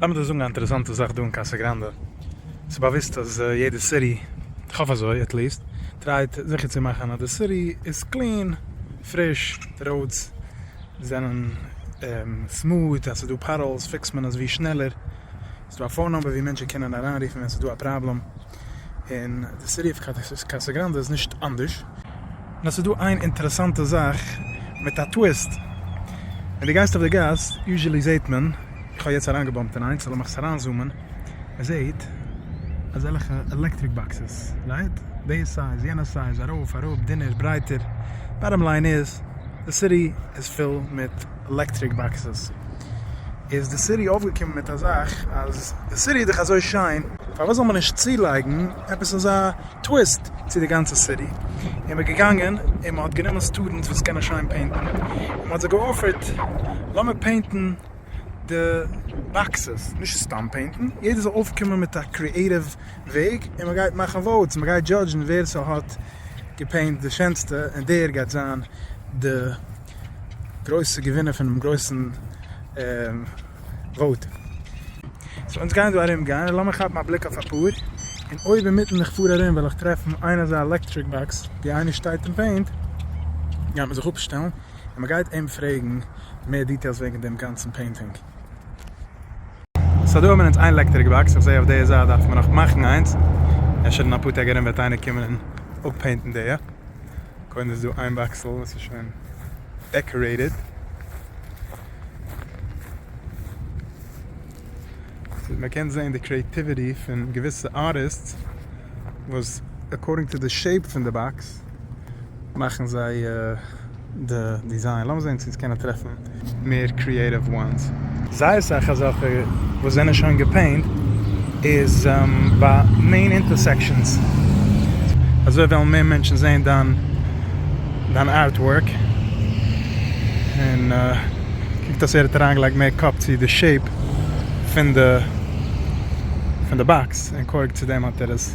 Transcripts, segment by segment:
Lass mir das eine interessante Sache tun in Casa Grande. Es ist bewusst, dass jede City, ich hoffe so, at least, tryt sicher zu machen, dass die City ist clean, frisch, die roads sind smooth, also du Puddles, fix man das wie schneller. Es ist eine Vornummer, wie Menschen können anrufen, wenn du ein Problem. In the City of Casa Grande ist nicht anders. Und das ist eine interessante Sache mit der Twist. Wenn die Geist auf der Gas, usually sieht man, ich habe jetzt herangebombt in eins, soll ich es heranzoomen, man sieht, als Electric Boxes, right? Diese size, jene size, arof, dünner, breiter. Bottom line is, the city is filled mit electric boxes. Is the city aufgekommen mit der Sache, als the city dich so scheint, aber was soll man nicht zielleigen, etwas so ein Twist zu der ganzen City. Ich bin gegangen, ich hat genommen Students, was gerne schein painten. Ich hat sie geoffert, lass mir painten die Backses, nicht Stamp painten. Jeder soll aufkommen mit der creative Weg und man geht machen Votes, man geht judgen, wer so hat gepaint die schönste und der geht sein der größte Gewinner von dem größten Vote. So, uns gehen wir darin gehen, lass mich mal einen Blick auf ein Pur. Und euch mitten ich fuhr darin, weil ich treffe eine so Electric Box, die eine steht im Paint. Ja, man sich aufstellen und man geht ihm fragen, mehr Details wegen dem ganzen Painting. So, da haben wir jetzt eine Electric Box, ich sehe auf der Seite, darf man noch machen eins. Ich schätze, nach Putegerin wird eine kommen und auch painten der. Können Sie ein Wechsel, das ist schön decorated. Man kann sehen, die creativity von gewissen Artists was according to the shape von der Box machen sie the design. Lass uns sehen, sie können treffen mehr creative ones. Sei es eine Sache, wo sie schon gepaint, ist bei main intersections. Also wenn mehr Menschen sehen dann artwork und kijk dat ze er eigenlijk mee kapt zie de shape van de box en according to them had dat is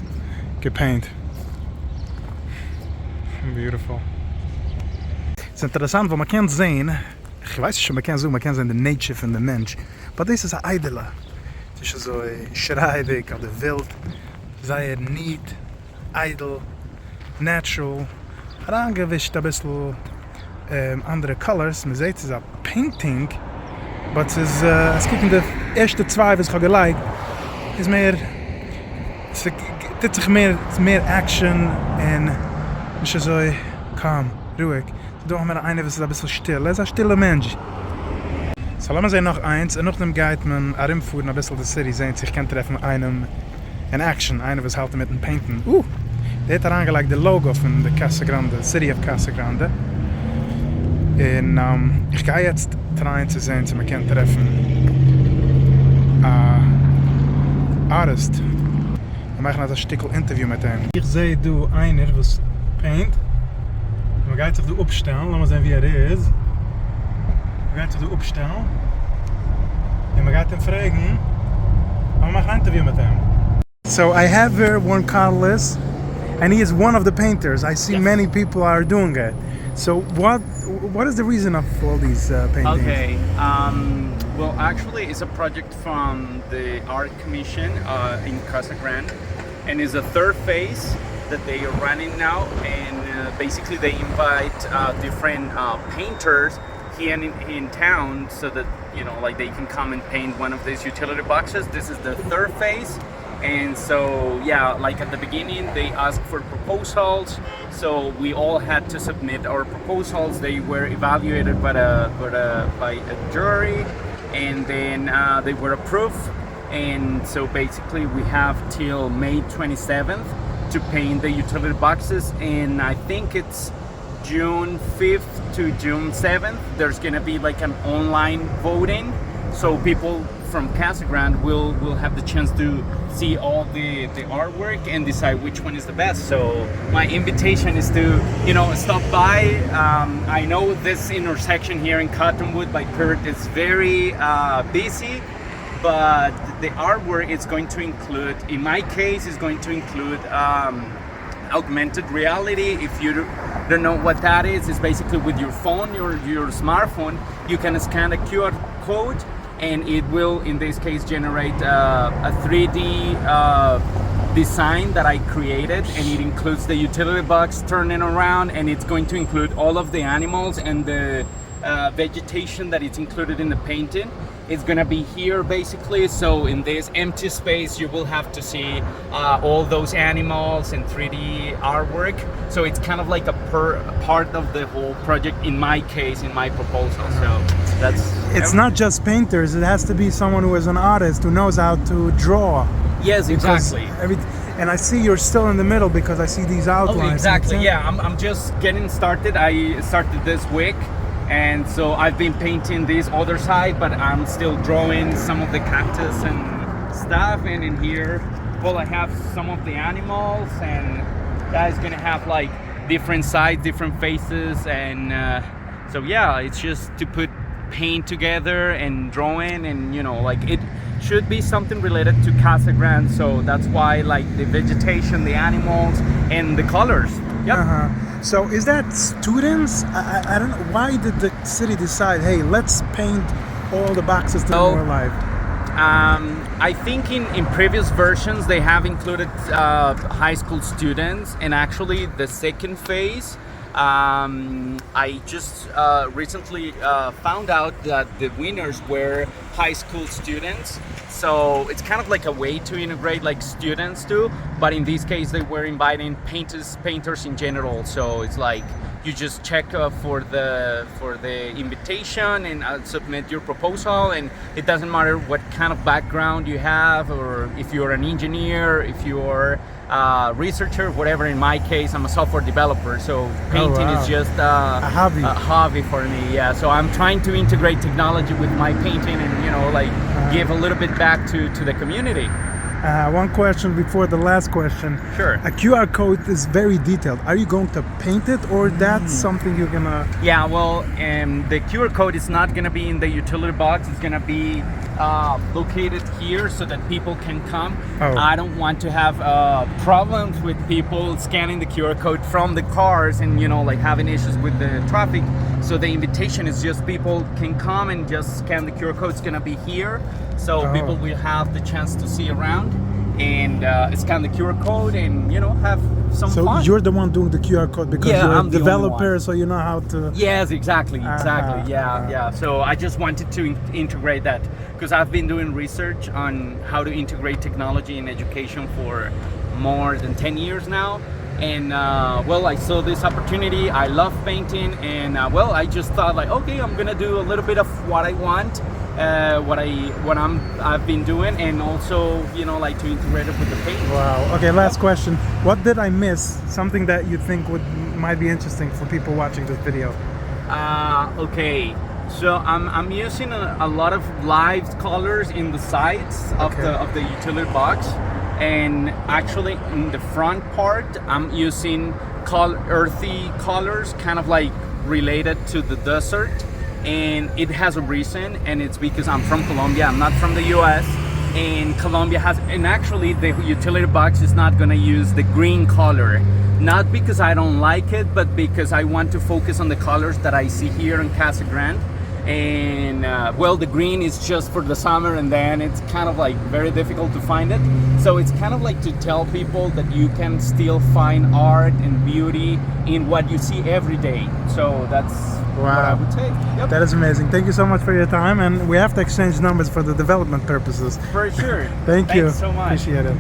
gepaint. Beautiful. Het is interessant, want man kan zien, ik weet schon, man kan zien de nature van de mens, maar deze is een ijdele. Het is zo schrijdig, of de wild, zij niet, ijdel, natural, aangewischt een beetje andere colors. Man sieht, es ist ein Painting, aber es ist, in de eerste zwei, was ich habe geliked, ist mehr, es gibt sich mehr Action und nicht so calm, ruhig. Da haben wir eine, was ist ein bisschen still, er ist ein stiller Mensch. So, lassen wir sehen noch eins, und noch dem geht man herumfuhren, ein bisschen die City sehen, sich kann treffen einem in Action, einer, was halt mit dem Painten. Der hat angelegt das Logo von der Casa Grande, City of Casa Grande. Und ich gehe jetzt rein zu sehen, dass wir können treffen Artist. Wir machen ein Stück Interview mit ihm. Ich sehe du einer, was paint. Man geht sich da aufstellen, lassen wir sehen wie ist. Man geht sich da aufstellen. Und man geht ihn fragen. Und wir machen ein Interview mit ihm. So I have here one Carlos, and he is one of the painters. I see many people are doing it. So what is the reason of all these paintings? Okay, well actually it's a project from the Art Commission in Casa Grande, and it's a third phase that they are running now, and basically they invite different painters here in town so that, you know, like they can come and paint one of these utility boxes. This is the third phase. And so, yeah, like at the beginning, they asked for proposals. So we all had to submit our proposals. They were evaluated by a jury, and then they were approved. And so basically, we have till May 27th to paint the utility boxes. And I think it's June 5th to June 7th. There's gonna be like an online voting, so people from Casa Grande will have the chance to see all the artwork and decide which one is the best. So my invitation is to, you know, stop by. I know this intersection here in Cottonwood by Perth is very busy, but the artwork is going to include, in my case, is going to include augmented reality. If you don't know what that is, it's basically with your phone, your smartphone, you can scan a QR code and it will, in this case, generate a 3D design that I created, and it includes the utility box turning around, and it's going to include all of the animals and the vegetation that is included in the painting. It's gonna be here basically, so in this empty space you will have to see all those animals and 3D artwork. So it's kind of like a part of the whole project, in my case, in my proposal. So that's... It's not just painters, it has to be someone who is an artist, who knows how to draw. Yes, exactly. And I see you're still in the middle because I see these outlines. Oh, exactly, yeah, I'm just getting started. I started this week. And so I've been painting this other side, but I'm still drawing some of the cactus and stuff. And in here, well, I have some of the animals, and that is gonna have like different sides, different faces. And so yeah, it's just to put paint together and drawing, and you know, like it should be something related to Casa Grande. So that's why like the vegetation, the animals, and the colors. Yep. So is that students? I don't know. Why did the city decide, hey, let's paint all the boxes to more life? I think in previous versions they have included high school students, and actually the second phase, I just recently found out that the winners were high school students. So it's kind of like a way to integrate like students too, but in this case they were inviting painters in general. So it's like you just check for the invitation and submit your proposal, and it doesn't matter what kind of background you have, or if you're an engineer, if you're a researcher, whatever. In my case, I'm a software developer, so painting is just a hobby for me. Yeah, so I'm trying to integrate technology with my painting, and you know, like give a little bit back to the community. One question before the last question. Sure. A QR code is very detailed. Are you going to paint it, or that's something you're gonna... Yeah, well, the QR code is not gonna be in the utility box. It's gonna be located here so that people can come. I don't want to have problems with people scanning the QR code from the cars and, you know, like having issues with the traffic. So the invitation is just people can come and just scan the QR code. It's gonna be here, so people will have the chance to see around and scan the QR code and, you know, have some fun. So you're the one doing the QR code because you're a developer, so you know how to... Yes, exactly. Yeah. So I just wanted to integrate that because I've been doing research on how to integrate technology in education for more than 10 years now. And well, I saw this opportunity. I love painting, and well, I just thought like, okay, I'm gonna do a little bit of what I want, I've been doing, and also, you know, like to integrate it with the paint. Wow. Okay, last question. What did I miss? Something that you think might be interesting for people watching this video? Okay. So I'm using a lot of live colors in the sides of the utility box. And actually in the front part, I'm using earthy colors, kind of like related to the desert. And it has a reason, and it's because I'm from Colombia, I'm not from the US. And Colombia has, and actually the utility box is not gonna use the green color. Not because I don't like it, but because I want to focus on the colors that I see here in Casa Grande. And well, the green is just for the summer, and then it's kind of like very difficult to find it. So it's kind of like to tell people that you can still find art and beauty in what you see every day. So that's what I would say. Yep. That is amazing. Thank you so much for your time, and we have to exchange numbers for the development purposes. For sure. Thank you. Thanks so much. Appreciate it.